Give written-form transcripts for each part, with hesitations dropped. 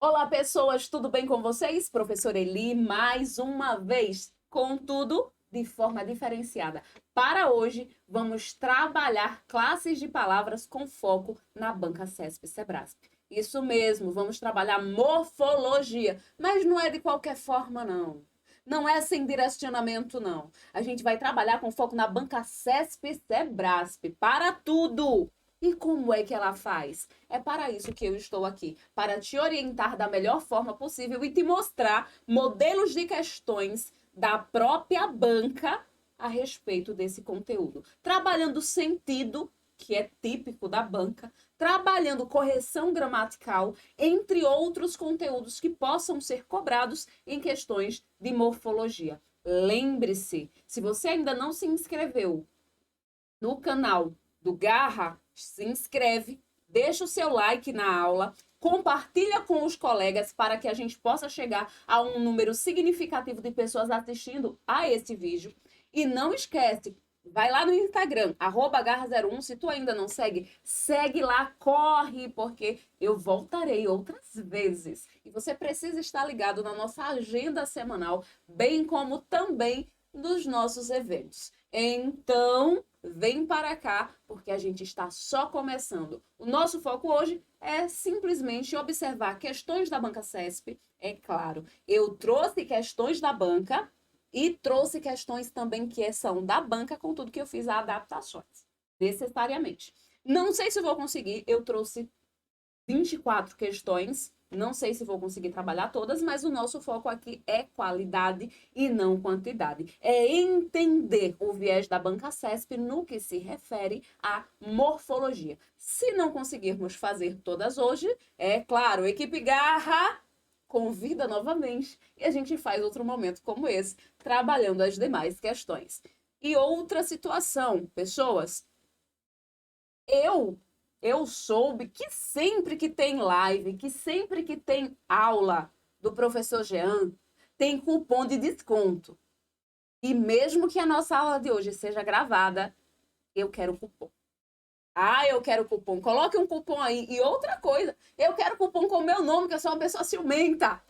Olá, pessoas, tudo bem com vocês? Professora Eli, mais uma vez, contudo, de forma diferenciada. Para hoje, vamos trabalhar classes de palavras com foco na banca CESP-Sebrasp. Isso mesmo, vamos trabalhar morfologia, mas não é de qualquer forma, não. Não é sem direcionamento, não. A gente vai trabalhar com foco na banca CESP-Sebrasp, para tudo! E como é que ela faz? É para isso que eu estou aqui, para te orientar da melhor forma possível e te mostrar modelos de questões da própria banca a respeito desse conteúdo. Trabalhando sentido, que é típico da banca, trabalhando correção gramatical, entre outros conteúdos que possam ser cobrados em questões de morfologia. Lembre-se, se você ainda não se inscreveu no canal do Garra, se inscreve, deixa o seu like na aula, compartilha com os colegas para que a gente possa chegar a um número significativo de pessoas assistindo a esse vídeo. E não esquece, vai lá no Instagram, @garra01, se tu ainda não segue, segue lá, corre, porque eu voltarei outras vezes. E você precisa estar ligado na nossa agenda semanal, bem como também nos nossos eventos. Então, vem para cá, porque a gente está só começando. O nosso foco hoje é simplesmente observar questões da banca CESP. É claro, eu trouxe questões da banca e trouxe questões também que são da banca, contudo que eu fiz adaptações, necessariamente. Não sei se vou conseguir, eu trouxe 24 questões. Não sei se vou conseguir trabalhar todas, mas o nosso foco aqui é qualidade e não quantidade. É entender o viés da banca CESP no que se refere à morfologia. Se não conseguirmos fazer todas hoje, é claro, equipe Garra convida novamente e a gente faz outro momento como esse, trabalhando as demais questões. E outra situação, pessoas, eu soube que sempre que tem live, que sempre que tem aula do professor Jean, tem cupom de desconto. E mesmo que a nossa aula de hoje seja gravada, eu quero cupom. Ah, eu quero cupom. Coloque um cupom aí. E outra coisa, eu quero cupom com o meu nome, que eu sou uma pessoa ciumenta.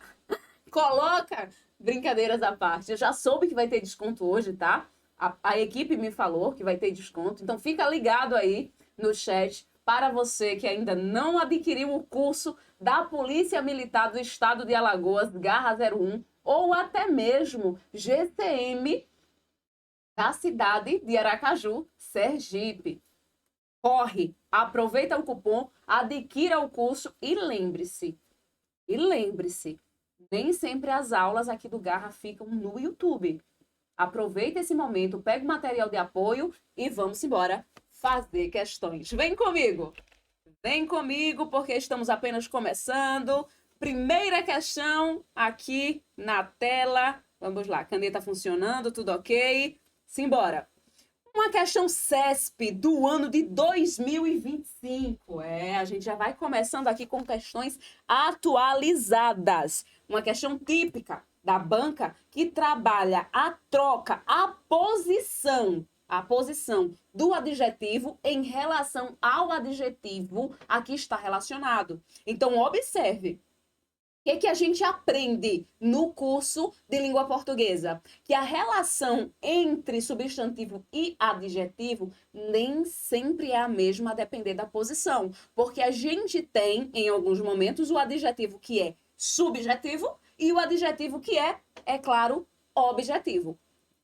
Coloca, brincadeiras à parte. Eu já soube que vai ter desconto hoje, tá? A equipe me falou que vai ter desconto. Então fica ligado aí no chat para você que ainda não adquiriu o curso da Polícia Militar do Estado de Alagoas, Garra 01, ou até mesmo GCM da cidade de Aracaju, Sergipe. Corre, aproveita o cupom, adquira o curso e lembre-se, nem sempre as aulas aqui do Garra ficam no YouTube. Aproveita esse momento, pega o material de apoio e vamos embora fazer questões. Vem comigo, porque estamos apenas começando. Primeira questão aqui na tela. Vamos lá, caneta funcionando, tudo ok? Simbora. Uma questão CESP do ano de 2025. A gente já vai começando aqui com questões atualizadas. Uma questão típica da banca que trabalha a troca, a posição do adjetivo em relação ao adjetivo a que está relacionado. Então, observe. O que a gente aprende no curso de língua portuguesa? Que a relação entre substantivo e adjetivo nem sempre é a mesma a depender da posição. Porque a gente tem, em alguns momentos, o adjetivo que é subjetivo e o adjetivo que é claro, objetivo.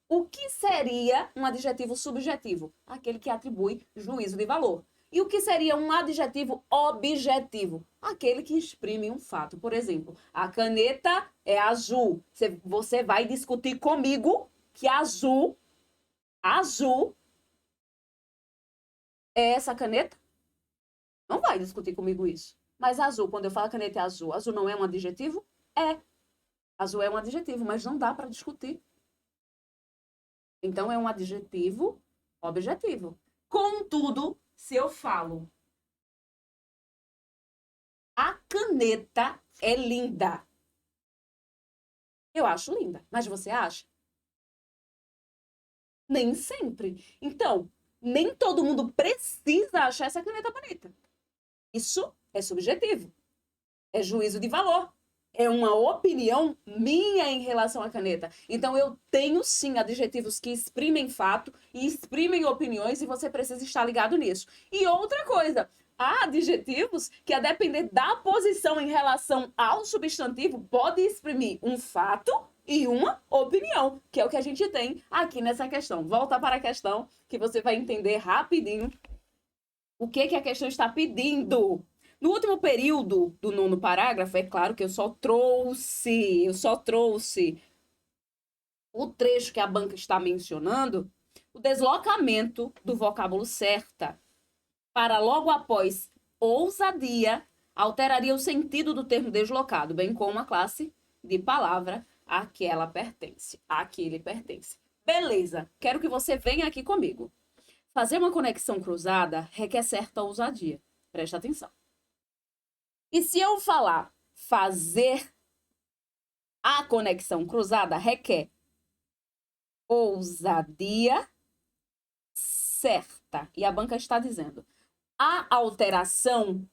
O que seria um adjetivo subjetivo? Aquele que atribui juízo de valor. E o que seria um adjetivo objetivo? Aquele que exprime um fato. Por exemplo, a caneta é azul. Você vai discutir comigo que azul é essa caneta? Não vai discutir comigo isso. Mas azul, quando eu falo caneta é azul não é um adjetivo? É. Azul é um adjetivo, mas não dá para discutir. Então, é um adjetivo objetivo. Contudo, se eu falo a caneta é linda, eu acho linda, mas você acha? Nem sempre. Então, nem todo mundo precisa achar essa caneta bonita. Isso é subjetivo. É juízo de valor. É uma opinião minha em relação à caneta. Então, eu tenho sim adjetivos que exprimem fato e exprimem opiniões e você precisa estar ligado nisso. E outra coisa, há adjetivos que, a depender da posição em relação ao substantivo, pode exprimir um fato e uma opinião, que é o que a gente tem aqui nessa questão. Volta para a questão que você vai entender rapidinho o que a questão está pedindo. No último período do nono parágrafo, é claro que eu só trouxe o trecho que a banca está mencionando, o deslocamento do vocábulo certa para logo após ousadia alteraria o sentido do termo deslocado, bem como a classe de palavra a que ela pertence, a que ele pertence. Beleza, quero que você venha aqui comigo. Fazer uma conexão cruzada requer certa ousadia. Presta atenção. E se eu falar fazer a conexão cruzada requer ousadia certa. E a banca está dizendo: a alteração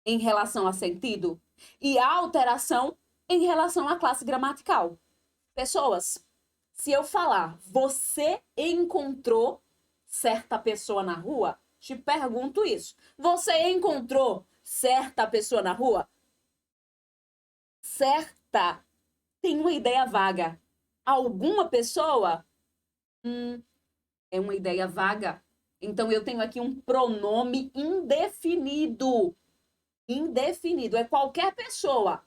em relação a sentido e a alteração em relação à classe gramatical. Pessoas, se eu falar você encontrou certa pessoa na rua, te pergunto isso. Você encontrou certa pessoa na rua? Certa tem uma ideia vaga. Alguma pessoa? É uma ideia vaga. Então eu tenho aqui um pronome indefinido. Indefinido. É qualquer pessoa.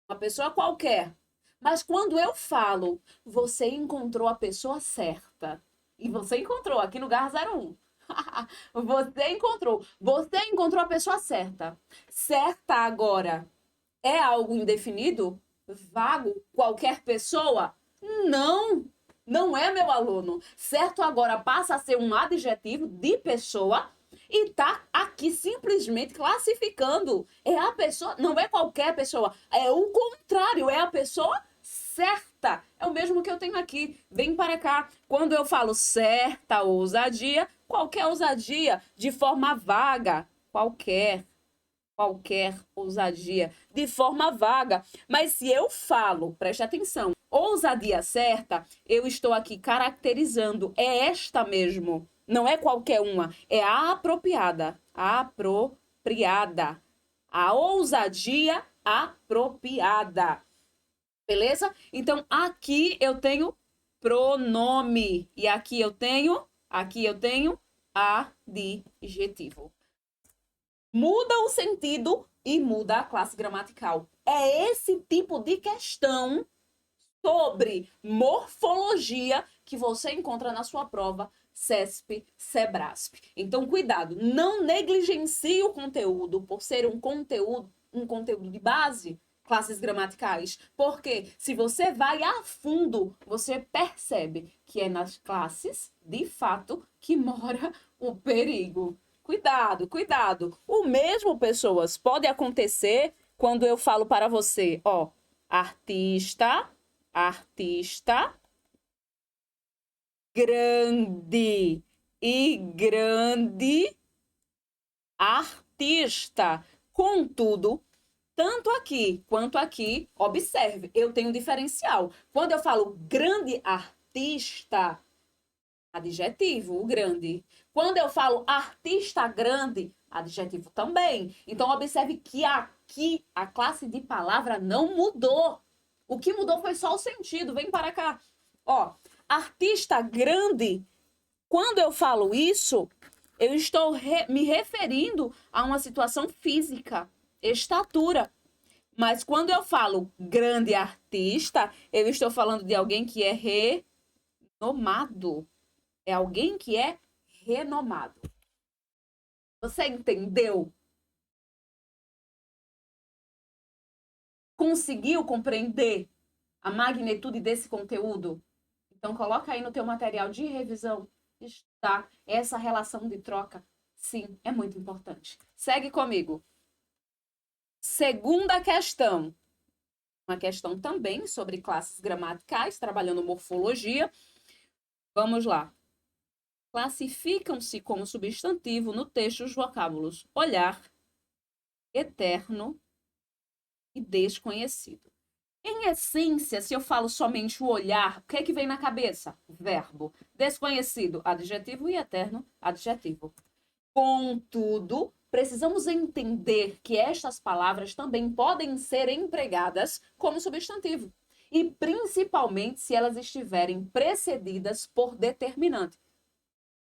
Uma pessoa qualquer. Mas quando eu falo, você encontrou a pessoa certa. E você encontrou aqui no Gar 01. Você encontrou. Você encontrou a pessoa certa. Certa agora é algo indefinido? Vago? Qualquer pessoa? Não, não é, meu aluno. Certo agora passa a ser um adjetivo de pessoa e tá aqui simplesmente classificando. É a pessoa, não é qualquer pessoa, é o contrário, é a pessoa certa. É o mesmo que eu tenho aqui. Vem para cá. Quando eu falo certa ousadia, qualquer ousadia, de forma vaga, qualquer ousadia de forma vaga. Mas se eu falo, preste atenção, ousadia certa, eu estou aqui caracterizando, é esta mesmo. Não é qualquer uma, é a apropriada. A apropriada. A ousadia apropriada. Beleza? Então, aqui eu tenho pronome. E aqui eu tenho adjetivo. Muda o sentido e muda a classe gramatical. É esse tipo de questão sobre morfologia que você encontra na sua prova CESP, SEBRASP. Então, cuidado, não negligencie o conteúdo por ser um conteúdo de base, classes gramaticais, porque se você vai a fundo, você percebe que é nas classes, de fato, que mora o perigo. Cuidado, cuidado. O mesmo, pessoas, pode acontecer quando eu falo para você, ó, artista, grande e grande artista. Contudo, tanto aqui quanto aqui, observe, eu tenho um diferencial. Quando eu falo grande artista, adjetivo, o grande. Quando eu falo artista grande, adjetivo também. Então, observe que aqui a classe de palavra não mudou. O que mudou foi só o sentido. Vem para cá. Ó, artista grande, quando eu falo isso, eu estou me referindo a uma situação física, estatura. Mas quando eu falo grande artista, eu estou falando de alguém que é renomado. É alguém que é renomado. Você entendeu? Conseguiu compreender a magnitude desse conteúdo? Então coloca aí no teu material de revisão, está essa relação de troca. Sim, é muito importante. Segue comigo. Segunda questão. Uma questão também sobre classes gramaticais, trabalhando morfologia. Vamos lá. Classificam-se como substantivo no texto os vocábulos olhar, eterno, e desconhecido. Em essência, se eu falo somente o olhar, o que é que vem na cabeça? Verbo. Desconhecido, adjetivo, e eterno, adjetivo. Contudo, precisamos entender que estas palavras também podem ser empregadas como substantivo. E principalmente se elas estiverem precedidas por determinante.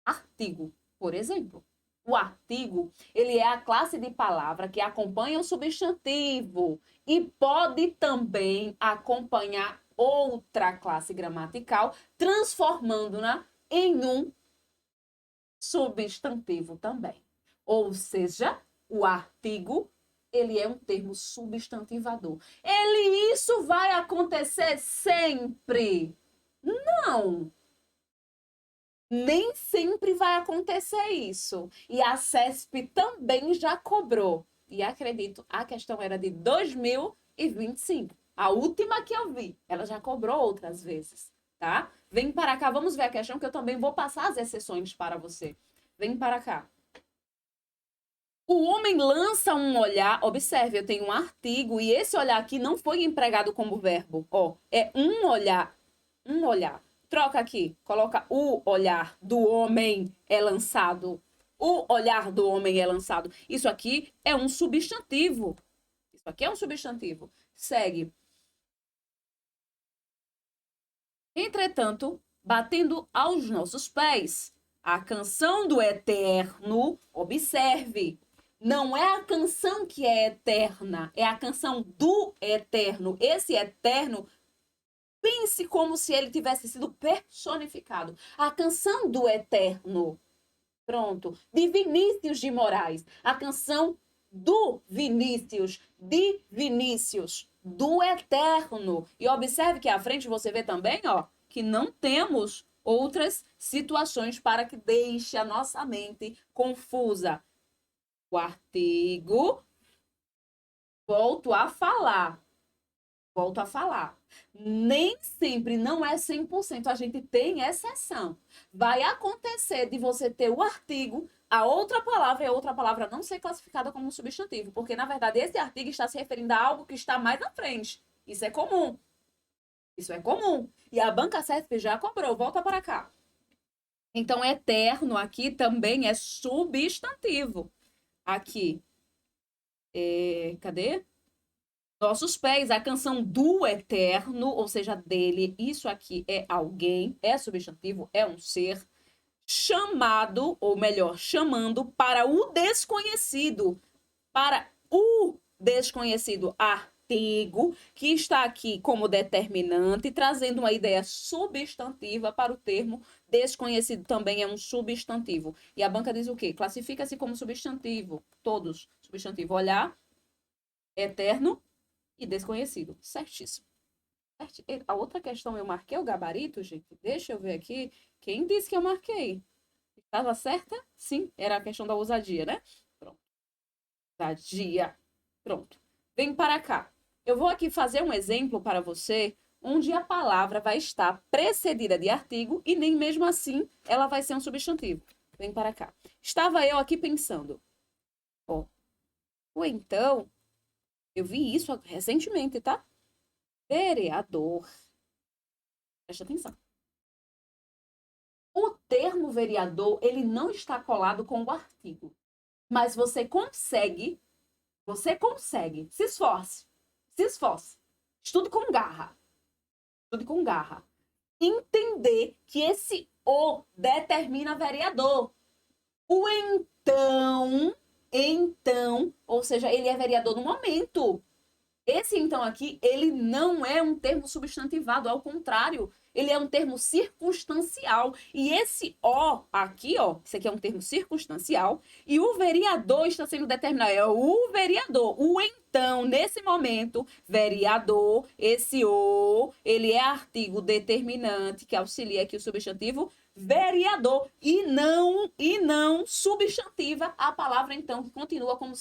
Artigo, por exemplo. O artigo, ele é a classe de palavra que acompanha o substantivo e pode também acompanhar outra classe gramatical, transformando-na em um substantivo também. Ou seja, o artigo, ele é um termo substantivador. Isso vai acontecer sempre? Não. Nem sempre vai acontecer isso. E a CESP também já cobrou. E acredito, a questão era de 2025. A última que eu vi, ela já cobrou outras vezes, tá? Vem para cá, vamos ver a questão que eu também vou passar as exceções para você. Vem para cá. O homem lança um olhar, observe, eu tenho um artigo e esse olhar aqui não foi empregado como verbo. Ó, é um olhar, um olhar. Troca aqui, coloca o olhar do homem é lançado. O olhar do homem é lançado. Isso aqui é um substantivo. Isso aqui é um substantivo. Segue. Entretanto, batendo aos nossos pés, a canção do eterno, observe, não é a canção que é eterna, é a canção do eterno. Esse eterno, pense como se ele tivesse sido personificado. A canção do eterno. Pronto. De Vinícius de Moraes. A canção do Vinícius. De Vinícius. Do eterno. E observe que à frente você vê também, ó, que não temos outras situações para que deixe a nossa mente confusa. O artigo, volto a falar. Nem sempre, não é 100%, a gente tem exceção. Vai acontecer de você ter o artigo, a outra palavra e a outra palavra não ser classificada como um substantivo, porque na verdade esse artigo está se referindo a algo que está mais à frente. Isso é comum. Isso é comum. E a banca CESP já cobrou, volta para cá. Então, eterno aqui também é substantivo. Aqui, cadê? Nossos pés, a canção do eterno, ou seja, dele, isso aqui é alguém, é substantivo, é um ser, chamado, ou melhor, chamando para o desconhecido, artigo, que está aqui como determinante, trazendo uma ideia substantiva para o termo desconhecido, também é um substantivo. E a banca diz o quê? Classifica-se como substantivo, todos, substantivo, olhar, eterno, e desconhecido. Certíssimo. A outra questão, eu marquei o gabarito, gente? Deixa eu ver aqui. Quem disse que eu marquei? Estava certa? Sim, era a questão da ousadia, né? Pronto. Ousadia. Pronto. Vem para cá. Eu vou aqui fazer um exemplo para você, onde a palavra vai estar precedida de artigo e nem mesmo assim ela vai ser um substantivo. Vem para cá. Estava eu aqui pensando. Ó. Ou então, eu vi isso recentemente, tá? Vereador. Presta atenção. O termo vereador, ele não está colado com o artigo. Mas você consegue, se esforce, estude com garra, entender que esse o determina vereador. O então, ou seja, ele é vereador no momento. Esse então aqui, ele não é um termo substantivado, ao contrário, ele é um termo circunstancial. E esse o aqui, ó, isso aqui é um termo circunstancial, e o vereador está sendo determinado, é o vereador. O então, nesse momento, vereador, esse o, ele é artigo determinante que auxilia aqui o substantivo vereador e não substantiva a palavra então que continua como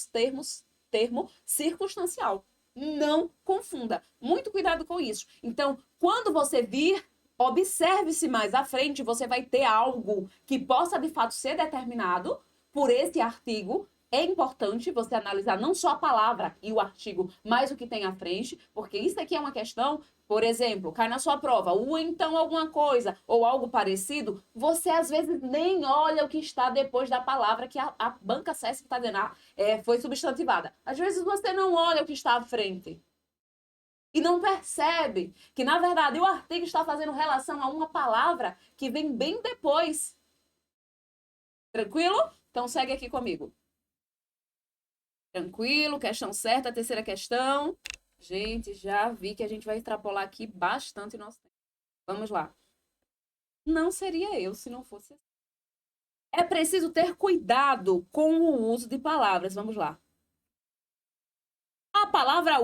termo circunstancial. Não confunda. Muito cuidado com isso. Então, quando você vir, observe-se mais à frente, você vai ter algo que possa de fato ser determinado por esse artigo é importante você analisar não só a palavra e o artigo, mas o que tem à frente, porque isso aqui é uma questão, por exemplo, cai na sua prova, o então alguma coisa ou algo parecido, você às vezes nem olha o que está depois da palavra que a banca CESP está dizendo, foi substantivada. Às vezes você não olha o que está à frente. E não percebe que, na verdade, o artigo está fazendo relação a uma palavra que vem bem depois. Tranquilo? Então segue aqui comigo. Tranquilo, questão certa, a terceira questão. Gente, já vi que a gente vai extrapolar aqui bastante o nosso tempo. Vamos lá. Não seria eu se não fosse assim. É preciso ter cuidado com o uso de palavras. Vamos lá. A palavra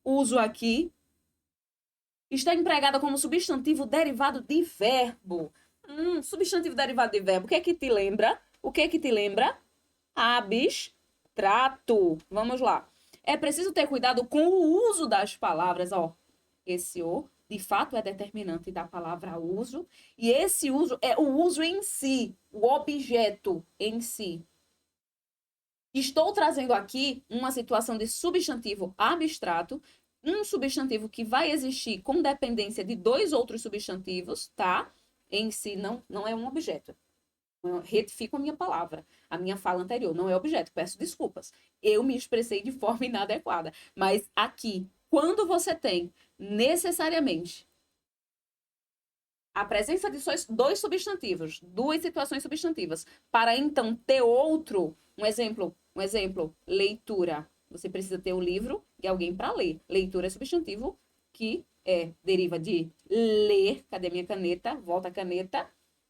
uso aqui, está empregada como substantivo derivado de verbo. Substantivo derivado de verbo. O que é que te lembra? O que é que te lembra? Abstrato. Vamos lá. É preciso ter cuidado com o uso das palavras, ó. Esse o, de fato, é determinante da palavra uso. E esse uso é o uso em si, o objeto em si. Estou trazendo aqui uma situação de substantivo abstrato, um substantivo que vai existir com dependência de dois outros substantivos, tá? Em si não é um objeto. Eu retifico a minha palavra, a minha fala anterior, não é objeto, peço desculpas. Eu me expressei de forma inadequada. Mas aqui, quando você tem necessariamente a presença de dois substantivos, duas situações substantivas, para então ter outro, um exemplo, leitura. Você precisa ter o livro e alguém para ler. Leitura é substantivo que deriva de ler, cadê minha caneta? Volta a caneta.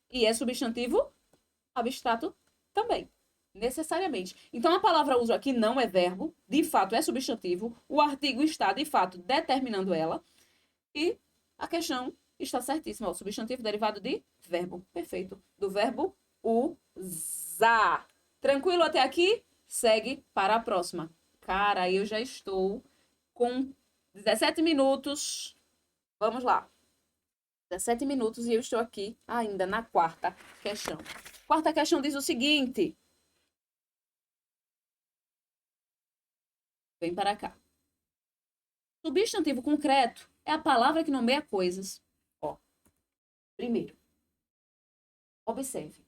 E é substantivo abstrato também, necessariamente. Então, a palavra uso aqui não é verbo, de fato é substantivo, o artigo está, de fato, determinando ela, e a questão está certíssima. O substantivo derivado de verbo, perfeito, do verbo usar. Tranquilo até aqui? Segue para a próxima. Cara, eu já estou com 17 minutos. Vamos lá. 17 minutos e eu estou aqui ainda na quarta questão. Quarta questão diz o seguinte. Vem para cá. Substantivo concreto é a palavra que nomeia coisas. Ó, primeiro, observe.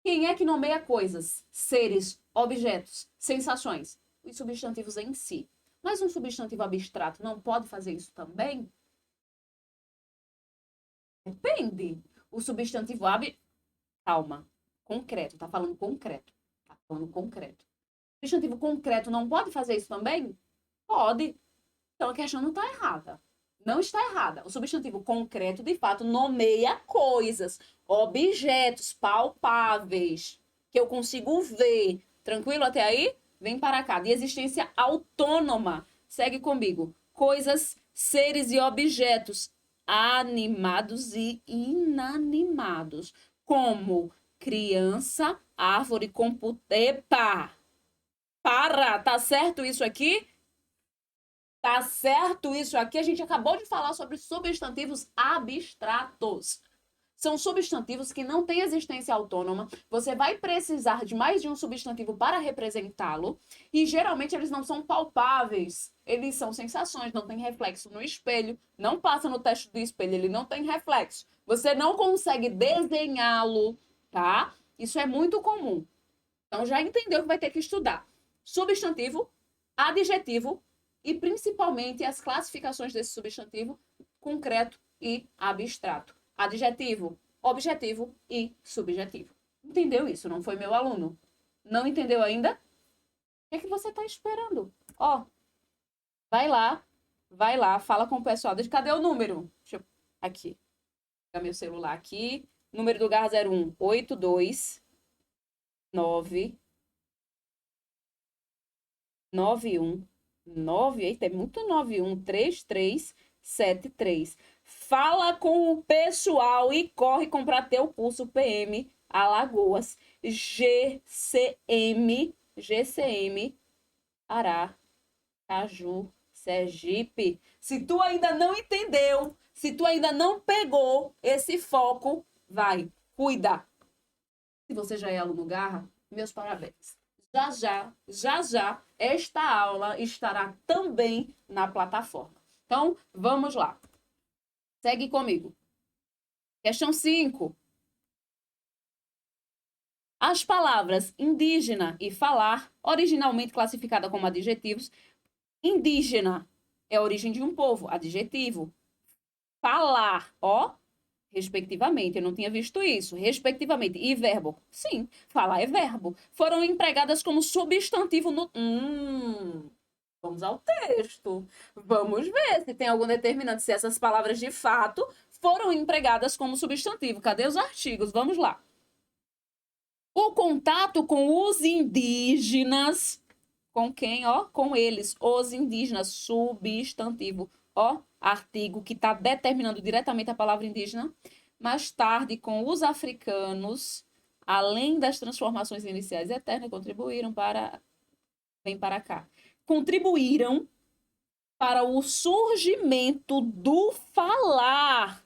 Quem é que nomeia coisas? Seres, objetos, sensações. Os substantivos em si. Mas um substantivo abstrato não pode fazer isso também? Depende. O substantivo Calma. Concreto. Tá falando concreto. Tá falando concreto. O substantivo concreto não pode fazer isso também? Pode. Então a questão não está errada. Não está errada. O substantivo concreto, de fato, nomeia coisas, objetos palpáveis, que eu consigo ver. Tranquilo até aí? Vem para cá. De existência autônoma. Segue comigo. Coisas, seres e objetos animados e inanimados. Como criança, árvore, computador. Epa! Para! Tá certo isso aqui? Tá certo isso aqui? A gente acabou de falar sobre substantivos abstratos. São substantivos que não têm existência autônoma. Você vai precisar de mais de um substantivo para representá-lo. E geralmente eles não são palpáveis. Eles são sensações, não tem reflexo no espelho. Não passa no teste do espelho, ele não tem reflexo. Você não consegue desenhá-lo, tá? Isso é muito comum. Então já entendeu que vai ter que estudar. Substantivo, adjetivo, e principalmente as classificações desse substantivo, concreto e abstrato. Adjetivo, objetivo e subjetivo. Entendeu isso? Não foi meu aluno? Não entendeu ainda? O que você está esperando? Ó, vai lá, fala com o pessoal. Cadê o número? Deixa eu... Aqui. Vou pegar meu celular aqui. Número do Garra 01, 82 9 91 eita, é muito 913373. Fala com o pessoal e corre comprar teu curso PM Alagoas GCM Aracaju Sergipe. Se tu ainda não entendeu, se tu ainda não pegou esse foco, vai, cuida. Se você já é aluno Garra, meus parabéns. Já, esta aula estará também na plataforma. Então, vamos lá. Segue comigo. Questão 5. As palavras indígena e falar, originalmente classificada como adjetivos, indígena é a origem de um povo, adjetivo. Falar, ó, respectivamente, eu não tinha visto isso, respectivamente. E verbo? Sim, falar é verbo. Foram empregadas como substantivo no... Vamos ao texto. Vamos ver se tem algum determinante, se essas palavras de fato foram empregadas como substantivo. Cadê os artigos? Vamos lá. O contato com os indígenas, com quem? Ó, com eles, os indígenas, substantivo. Ó, artigo que está determinando diretamente a palavra indígena. Mais tarde, com os africanos, além das transformações iniciais eternas, contribuíram para... Vem para cá. Contribuíram para o surgimento do falar.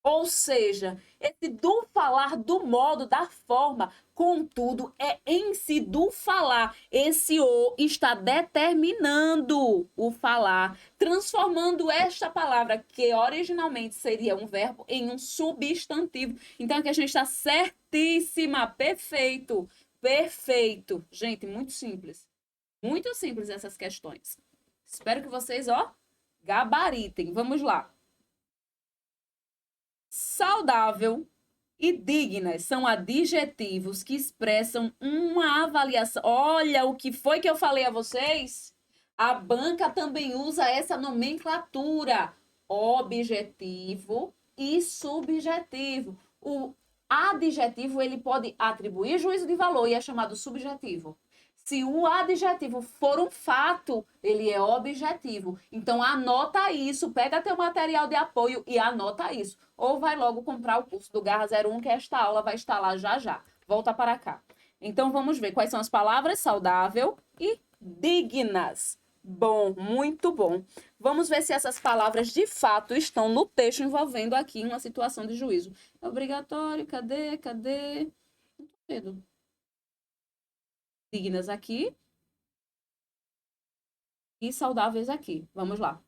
Ou seja, esse do falar, do modo, da forma, contudo, é em si do falar. Esse o está determinando o falar, transformando esta palavra, que originalmente seria um verbo, em um substantivo. Então, aqui a gente está certíssima, perfeito, perfeito. Gente, muito simples. Muito simples essas questões. Espero que vocês, ó, gabaritem. Vamos lá. Saudável e dignas são adjetivos que expressam uma avaliação. Olha o que foi que eu falei a vocês. A banca também usa essa nomenclatura: objetivo e subjetivo. O adjetivo ele pode atribuir juízo de valor e é chamado subjetivo. Se o adjetivo for um fato, ele é objetivo. Então, anota isso, pega teu material de apoio e anota isso. Ou vai logo comprar o curso do Garra 01, que esta aula vai estar lá já já. Volta para cá. Então, vamos ver quais são as palavras saudável e dignas. Bom, muito bom. Vamos ver se essas palavras de fato estão no texto envolvendo aqui uma situação de juízo. É obrigatório, cadê? Não tô vendo. Dignas aqui e saudáveis aqui. Vamos lá.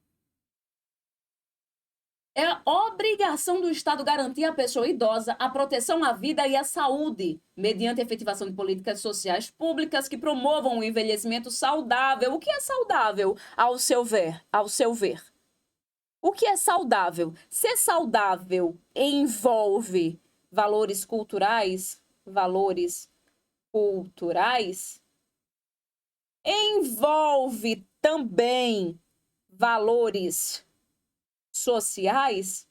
É obrigação do Estado garantir à pessoa idosa a proteção à vida e à saúde, mediante a efetivação de políticas sociais públicas que promovam o envelhecimento saudável. O que é saudável, ao seu ver? O que é saudável? Ser saudável envolve valores culturais, envolve também valores sociais?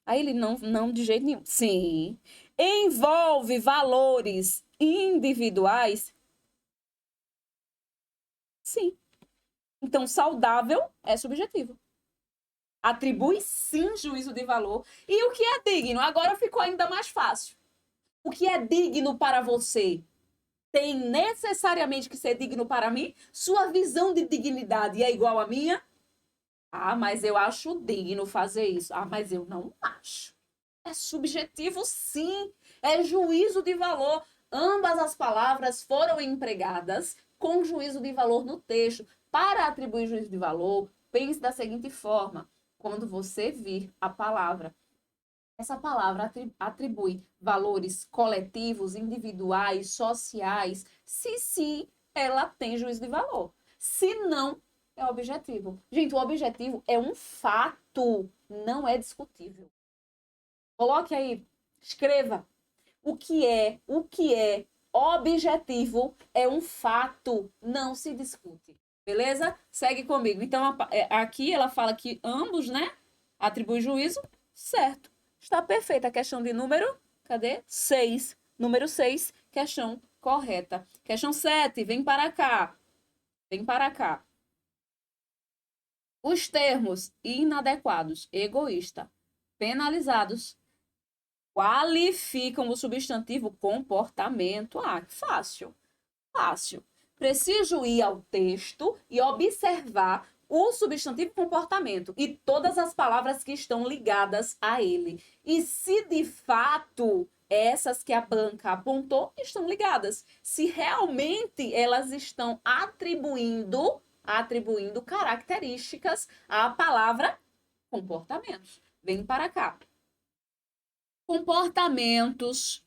Aí ele não de jeito nenhum. Sim. Envolve valores individuais? Sim. Então, saudável é subjetivo. Atribui, sim, juízo de valor. E o que é digno? Agora ficou ainda mais fácil. O que é digno para você? Tem necessariamente que ser digno para mim? Sua visão de dignidade é igual à minha? Ah, mas eu acho digno fazer isso. Ah, mas eu não acho. É subjetivo, sim. É juízo de valor. Ambas as palavras foram empregadas com juízo de valor no texto. Para atribuir juízo de valor, pense da seguinte forma: quando você vir a palavra, essa palavra atribui valores coletivos, individuais, sociais, se sim, ela tem juízo de valor. Se não, é objetivo. Gente, o objetivo é um fato, não é discutível. Coloque aí, escreva. O que é objetivo é um fato, não se discute. Beleza? Segue comigo. Então, aqui ela fala que ambos, né, atribuem juízo, certo. Está perfeita a questão de número, cadê? 6. Número 6, questão correta. Questão 7, vem para cá. Vem para cá. Os termos inadequados, egoísta, penalizados, qualificam o substantivo comportamento. Ah, que fácil. Fácil. Preciso ir ao texto e observar o substantivo comportamento e todas as palavras que estão ligadas a ele. E se de fato essas que a banca apontou estão ligadas. Se realmente elas estão atribuindo características à palavra comportamentos. Vem para cá. Comportamentos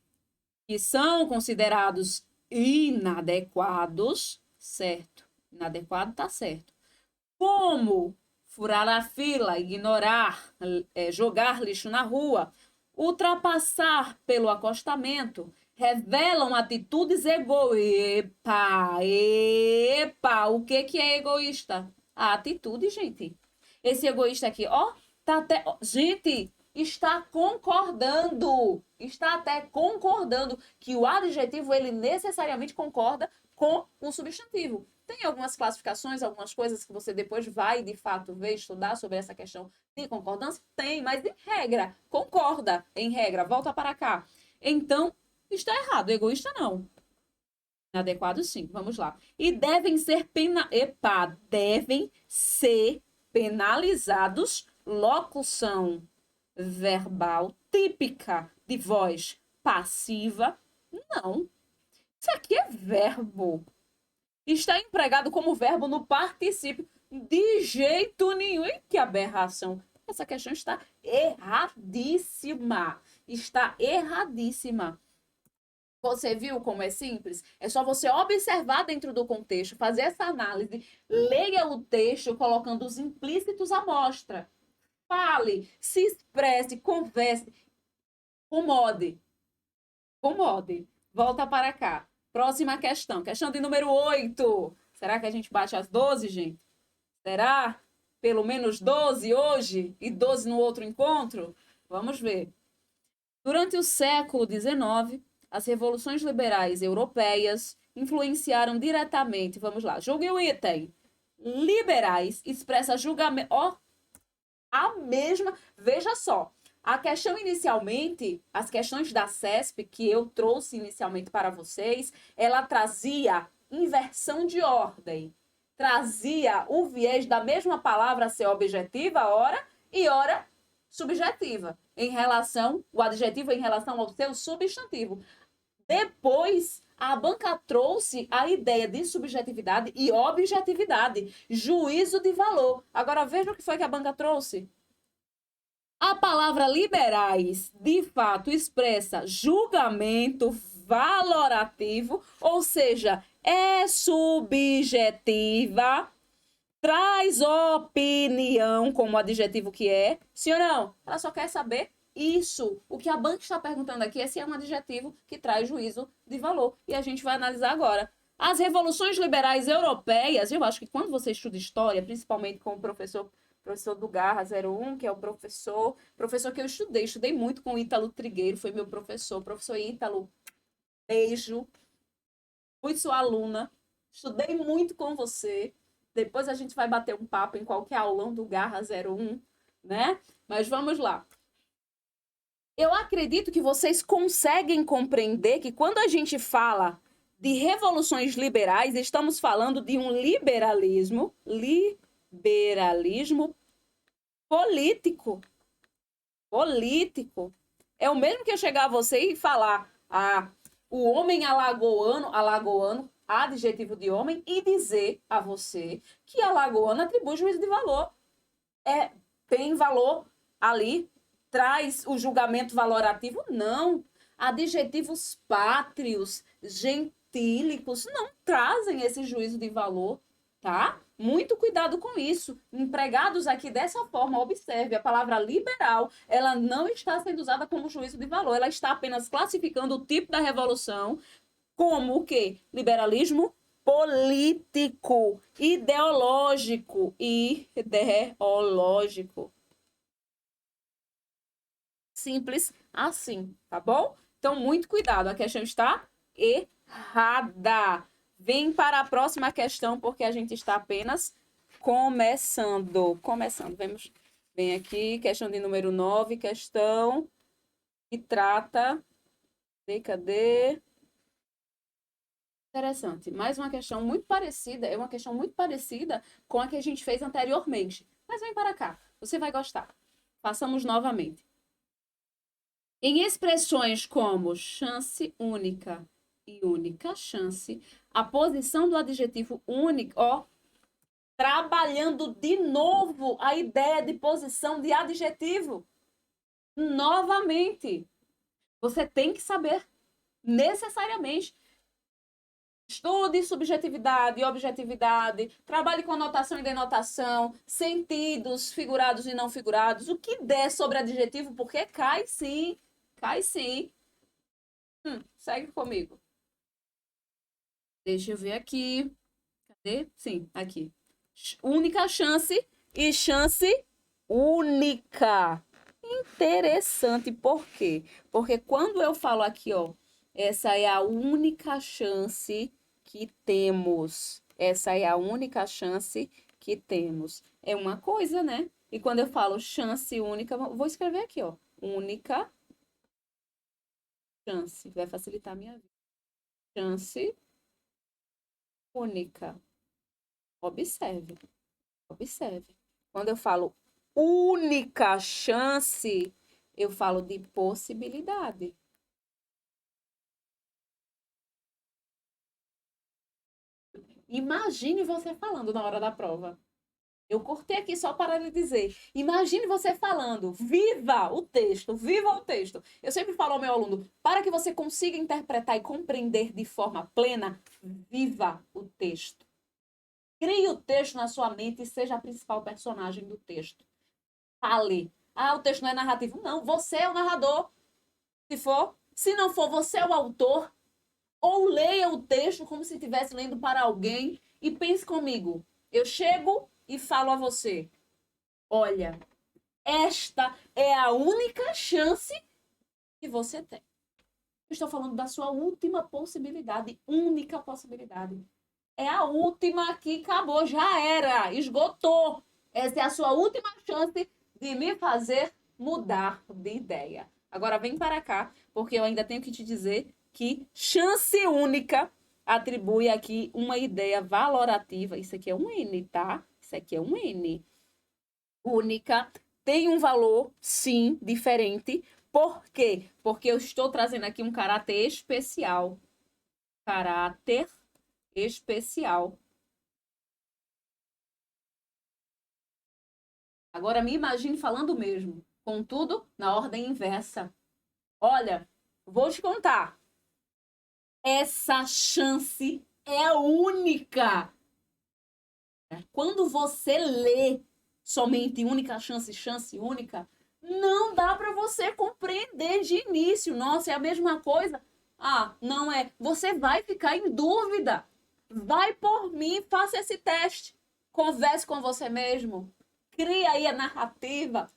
que são considerados inadequados, certo? Inadequado tá certo. Como furar a fila, ignorar, jogar lixo na rua, ultrapassar pelo acostamento, revelam atitudes egoístas. Epa, o que é egoísta? A atitude, gente. Esse egoísta aqui, ó, tá até, ó, gente, está até concordando que o adjetivo ele necessariamente concorda com o substantivo. Tem algumas classificações, algumas coisas que você depois vai, de fato, ver, estudar sobre essa questão de concordância? Tem, mas em regra, concorda, em regra, volta para cá. Então, está errado, egoísta não. Inadequado sim, vamos lá. E devem ser penalizados, locução verbal típica de voz passiva? Não. Isso aqui é verbo. Está empregado como verbo no particípio. De jeito nenhum. E que aberração. Essa questão está erradíssima. Está erradíssima. Você viu como é simples? É só você observar dentro do contexto, fazer essa análise, leia o texto colocando os implícitos à mostra. Fale, se expresse, converse, comode. Volta para cá. Próxima questão. Questão de número 8. Será que a gente bate as 12, gente? Será? Pelo menos 12 hoje e 12 no outro encontro? Vamos ver. Durante o século XIX, as revoluções liberais europeias influenciaram diretamente, vamos lá, julgue o item. Liberais expressa julgamento, ó, a mesma, veja só, a questão inicialmente, as questões da CESP que eu trouxe inicialmente para vocês, ela trazia inversão de ordem, trazia o viés da mesma palavra ser objetiva, ora, e ora subjetiva, em relação, o adjetivo em relação ao seu substantivo. Depois, a banca trouxe a ideia de subjetividade e objetividade, juízo de valor. Agora, veja o que foi que a banca trouxe. A palavra liberais, de fato, expressa julgamento valorativo, ou seja, é subjetiva, traz opinião como adjetivo que é. Sim ou não? Ela só quer saber isso. O que a banca está perguntando aqui é se é um adjetivo que traz juízo de valor. E a gente vai analisar agora. As revoluções liberais europeias, eu acho que quando você estuda história, principalmente com o professor do Garra 01, que é o professor que eu estudei muito com o Ítalo Trigueiro, foi meu professor Ítalo, beijo, fui sua aluna, estudei muito com você, depois a gente vai bater um papo em qualquer aulão do Garra 01, né? Mas vamos lá. Eu acredito que vocês conseguem compreender que quando a gente fala de revoluções liberais, estamos falando de um liberalismo político. É o mesmo que eu chegar a você e falar o homem alagoano, adjetivo de homem, e dizer a você que alagoano atribui juízo de valor. Tem valor ali, traz o julgamento valorativo? Não. Adjetivos pátrios, gentílicos, não trazem esse juízo de valor, tá? Muito cuidado com isso. Empregados aqui dessa forma, observe, a palavra liberal, ela não está sendo usada como juízo de valor, ela está apenas classificando o tipo da revolução como o quê? Liberalismo político, ideológico. Simples assim, tá bom? Então, muito cuidado, a questão está errada. Vem para a próxima questão, porque a gente está apenas começando. Vem aqui, questão de número 9, questão que trata cadê? Interessante. Mais uma questão muito parecida, é uma questão muito parecida com a que a gente fez anteriormente. Mas vem para cá, você vai gostar. Façamos novamente. Em expressões como chance única e única chance, a posição do adjetivo único, ó, trabalhando de novo a ideia de posição de adjetivo. Novamente, você tem que saber necessariamente. Estude subjetividade e objetividade, trabalhe com notação e denotação, sentidos figurados e não figurados, o que der sobre adjetivo, porque cai sim, cai sim. Segue comigo. Deixa eu ver aqui. Cadê? Sim, aqui. Única chance e chance única. Interessante, por quê? Porque quando eu falo aqui, ó, essa é a única chance que temos. Essa é a única chance que temos. É uma coisa, né? E quando eu falo chance única, vou escrever aqui, ó. Única chance. Vai facilitar a minha vida. Chance única. Observe. Observe. Quando eu falo única chance, eu falo de possibilidade. Imagine você falando na hora da prova. Eu cortei aqui só para lhe dizer. Imagine você falando, viva o texto, viva o texto. Eu sempre falo ao meu aluno, para que você consiga interpretar e compreender de forma plena, viva o texto. Crie o texto na sua mente e seja a principal personagem do texto. Fale. Ah, o texto não é narrativo. Não, você é o narrador. Se for, se não for, você é o autor. Ou leia o texto como se estivesse lendo para alguém e pense comigo. Eu chego e falo a você: olha, esta é a única chance que você tem. Eu estou falando da sua última possibilidade, única possibilidade. É a última que acabou, já era, esgotou. Essa é a sua última chance de me fazer mudar de ideia. Agora vem para cá, porque eu ainda tenho que te dizer que chance única atribui aqui uma ideia valorativa. Isso aqui é um N, tá? Isso aqui é um N. Única tem um valor, sim, diferente. Por quê? Porque eu estou trazendo aqui um caráter especial. Caráter especial. Agora me imagine falando o mesmo, contudo, na ordem inversa. Olha, vou te contar. Essa chance é única. Quando você lê somente única chance, chance única, não dá para você compreender de início. Nossa, é a mesma coisa? Ah, não é. Você vai ficar em dúvida. Vai por mim, faça esse teste. Converse com você mesmo. Cria aí a narrativa.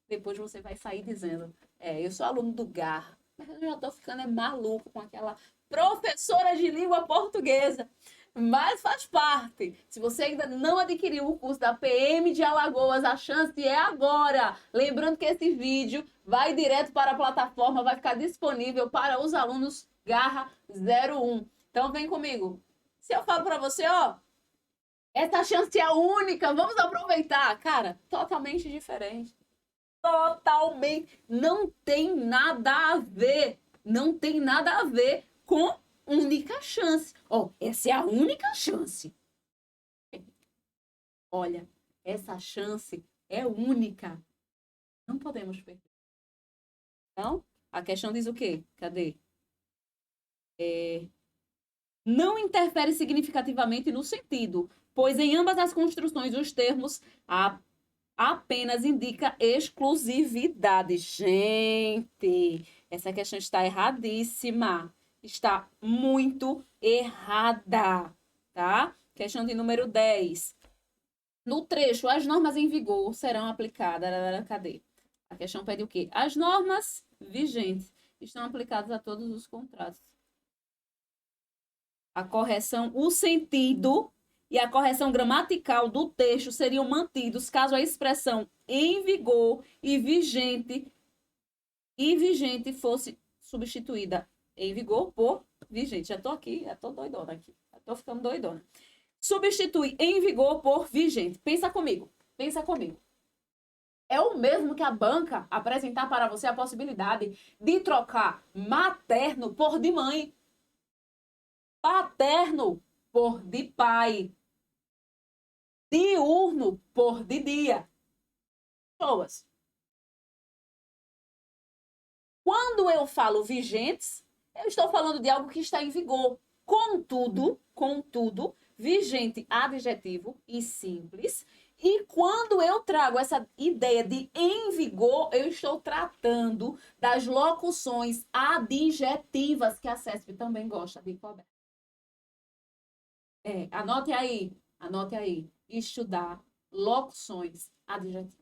Depois você vai sair dizendo: eu sou aluno do GAR, mas eu já tô ficando maluco com aquela professora de língua portuguesa. Mas faz parte. Se você ainda não adquiriu o curso da PM de Alagoas, a chance é agora. Lembrando que esse vídeo vai direto para a plataforma, vai ficar disponível para os alunos Garra 01. Então vem comigo. Se eu falo para você, ó, essa chance é única, vamos aproveitar. Cara, totalmente diferente. Totalmente. Não tem nada a ver. Não tem nada a ver com única chance. Ó, essa é a única chance. Olha, essa chance é única. Não podemos perder. Então, a questão diz o quê? Cadê? Não interfere significativamente no sentido, pois em ambas as construções os termos apenas indica exclusividade. Gente, essa questão está erradíssima. Está muito errada, tá? Questão de número 10. No trecho, as normas em vigor serão aplicadas. Cadê? A questão pede o quê? As normas vigentes estão aplicadas a todos os contratos. A correção, o sentido e a correção gramatical do texto seriam mantidos caso a expressão em vigor e vigente fosse substituída em vigor por vigente. Já tô aqui, já tô doidona aqui. Já tô ficando doidona. Substitui em vigor por vigente. Pensa comigo. Pensa comigo. É o mesmo que a banca apresentar para você a possibilidade de trocar materno por de mãe, paterno por de pai, diurno por de dia. Pessoas. Quando eu falo vigentes, eu estou falando de algo que está em vigor. Contudo, vigente adjetivo e simples. E quando eu trago essa ideia de em vigor, eu estou tratando das locuções adjetivas que a CESP também gosta de cobrar. Anote aí. Estudar locuções adjetivas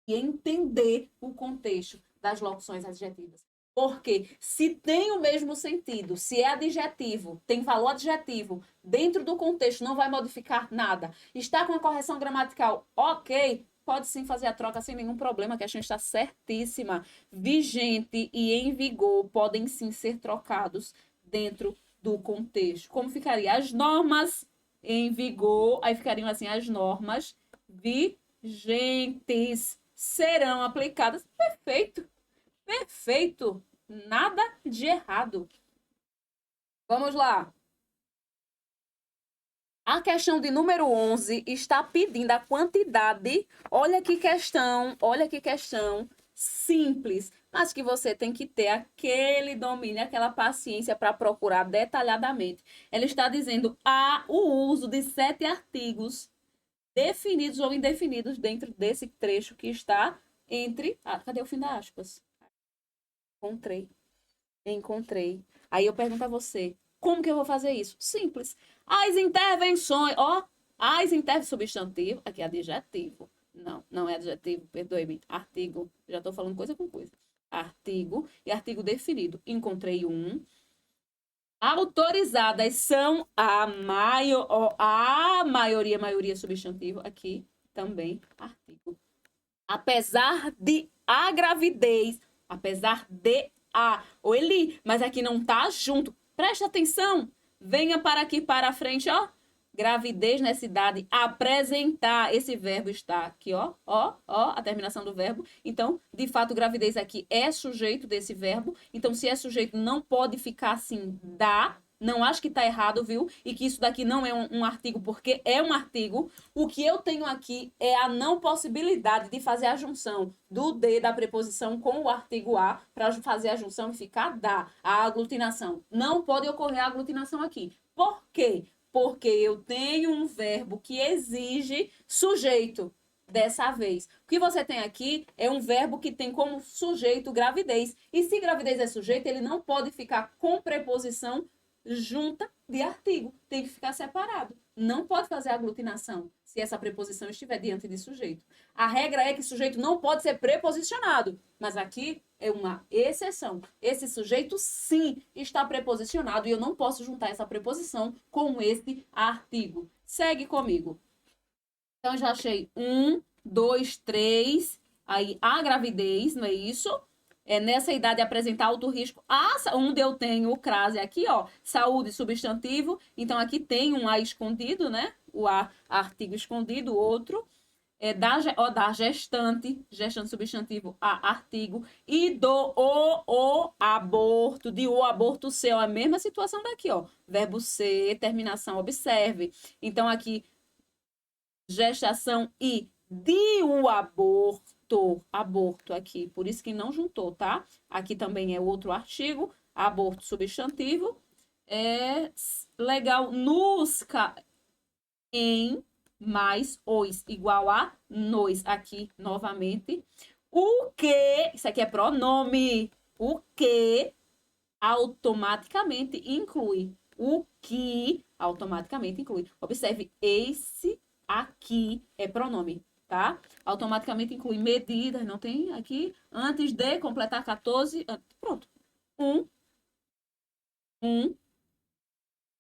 e entender o contexto das locuções adjetivas. Porque se tem o mesmo sentido, se é adjetivo, tem valor adjetivo, dentro do contexto não vai modificar nada. Está com a correção gramatical ok, pode sim fazer a troca sem nenhum problema, a questão está certíssima. Vigente e em vigor podem sim ser trocados dentro do contexto. Como ficaria? As normas em vigor, aí ficariam assim, as normas vigentes serão aplicadas. Perfeito, perfeito. Nada de errado. Vamos lá. A questão de número 11 está pedindo a quantidade. Olha que questão simples, mas que você tem que ter aquele domínio, aquela paciência para procurar detalhadamente. Ela está dizendo o uso de 7 artigos definidos ou indefinidos dentro desse trecho que está entre. Cadê o fim das aspas? Encontrei. Aí eu pergunto a você, como que eu vou fazer isso? Simples. As intervenções, substantivo, aqui é adjetivo. Não, não é adjetivo, perdoe-me. Artigo, já estou falando coisa com coisa. Artigo e artigo definido. Encontrei um. Autorizadas são a maioria substantivo, aqui também artigo. Apesar de a gravidez, apesar de ou ele, mas aqui não tá junto. Preste atenção. Venha para aqui para a frente, ó. Gravidez nessa idade, apresentar. Esse verbo está aqui, ó, a terminação do verbo. Então, de fato, gravidez aqui é sujeito desse verbo. Então, se é sujeito, não pode ficar assim, dá. Não acho que está errado, viu? E que isso daqui não é um artigo, porque é um artigo. O que eu tenho aqui é a não possibilidade de fazer a junção do D da preposição com o artigo a para fazer a junção e ficar dá. A aglutinação. Não pode ocorrer a aglutinação aqui. Por quê? Porque eu tenho um verbo que exige sujeito. Dessa vez. O que você tem aqui é um verbo que tem como sujeito gravidez. E se gravidez é sujeito, ele não pode ficar com preposição junta de artigo. Tem que ficar separado. Não pode fazer aglutinação se essa preposição estiver diante de sujeito. A regra é que sujeito não pode ser preposicionado, mas aqui é uma exceção. Esse sujeito sim está preposicionado e eu não posso juntar essa preposição com esse artigo. Segue comigo. Então, já achei 1, 2, 3. Aí, a gravidez, não é isso? É nessa idade apresentar alto risco. Onde eu tenho o crase aqui, ó, saúde substantivo. Então, aqui tem um A escondido, né? O A, artigo escondido, outro. Da gestante substantivo, a artigo. E do o aborto, de o aborto ser, a mesma situação daqui, ó. Verbo ser, terminação, observe. Então, aqui, gestação e de o aborto aqui, por isso que não juntou, tá? Aqui também é outro artigo, aborto substantivo, é legal, em mais os, igual a nos, aqui novamente, o que, isso aqui é pronome, o que automaticamente inclui, o que automaticamente inclui, observe, esse aqui é pronome, tá? Automaticamente inclui medidas, não tem aqui, antes de completar 14, pronto. Um,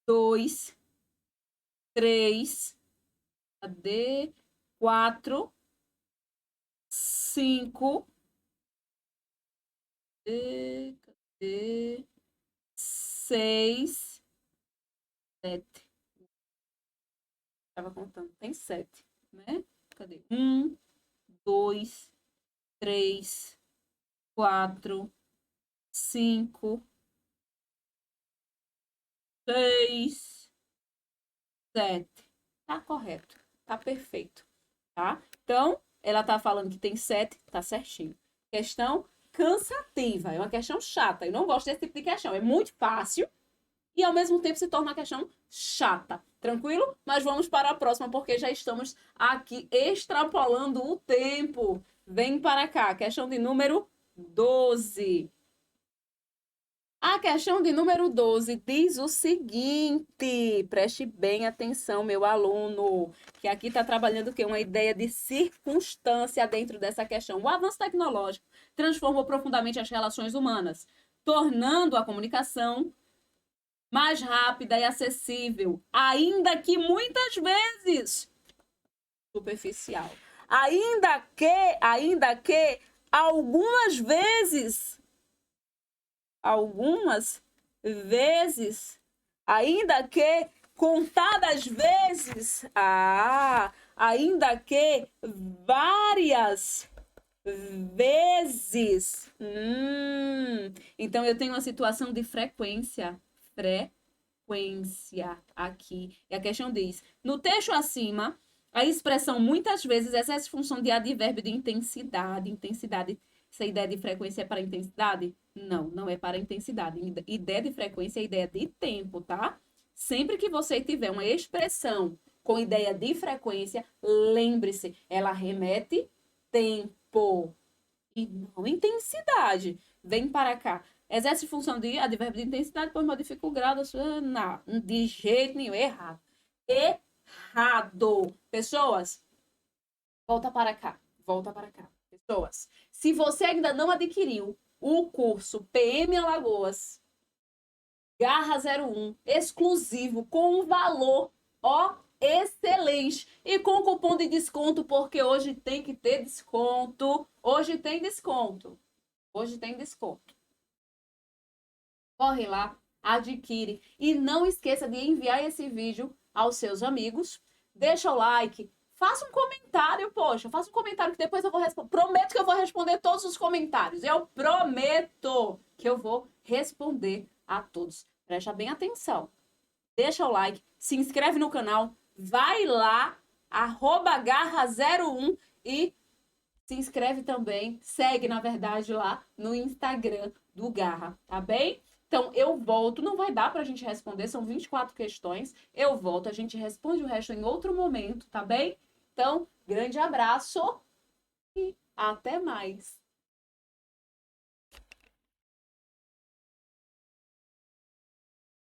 dois, três, cadê? 4, 5, cadê? 6, 7. Estava contando, tem 7, né? Cadê? 1, 2, 3, 4, 5, 6, 7. Tá correto. Tá perfeito. Tá? Então, ela tá falando que tem 7, tá certinho. Questão cansativa. É uma questão chata. Eu não gosto desse tipo de questão. É muito fácil e, ao mesmo tempo, se torna uma questão chata. Tranquilo? Mas vamos para a próxima, porque já estamos aqui extrapolando o tempo. Vem para cá. Questão de número 12. A questão de número 12 diz o seguinte, preste bem atenção, meu aluno, que aqui está trabalhando o quê? Uma ideia de circunstância dentro dessa questão. O avanço tecnológico transformou profundamente as relações humanas, tornando a comunicação mais rápida e acessível, ainda que muitas vezes superficial. Ainda que algumas vezes, ainda que contadas vezes, ainda que várias vezes. Então eu tenho uma situação de frequência aqui. E a questão diz: no texto acima, a expressão muitas vezes exerce função de advérbio de intensidade. Intensidade, essa ideia de frequência é para intensidade? Não, não é para intensidade. Ideia de frequência é ideia de tempo, tá? Sempre que você tiver uma expressão com ideia de frequência, lembre-se, ela remete tempo e não intensidade. Vem para cá. Exerce função de advérbio de intensidade, pois modifica o grau da sua... Não, de jeito nenhum. Errado. Errado. Pessoas, volta para cá. Volta para cá. Pessoas, se você ainda não adquiriu o curso PM Alagoas, Garra 01, exclusivo, com um valor, ó, excelente. E com cupom de desconto, porque hoje tem que ter desconto. Hoje tem desconto. Hoje tem desconto. Corre lá, adquire. E não esqueça de enviar esse vídeo aos seus amigos. Deixa o like. Faça um comentário, poxa. Faça um comentário que depois eu vou responder. Prometo que eu vou responder todos os comentários. Eu prometo que eu vou responder a todos. Presta bem atenção. Deixa o like, se inscreve no canal, vai lá, @garra01 e se inscreve também, segue, na verdade, lá no Instagram do Garra, tá bem? Então, eu volto, não vai dar pra gente responder, são 24 questões, eu volto, a gente responde o resto em outro momento, tá bem? Então, grande abraço e até mais!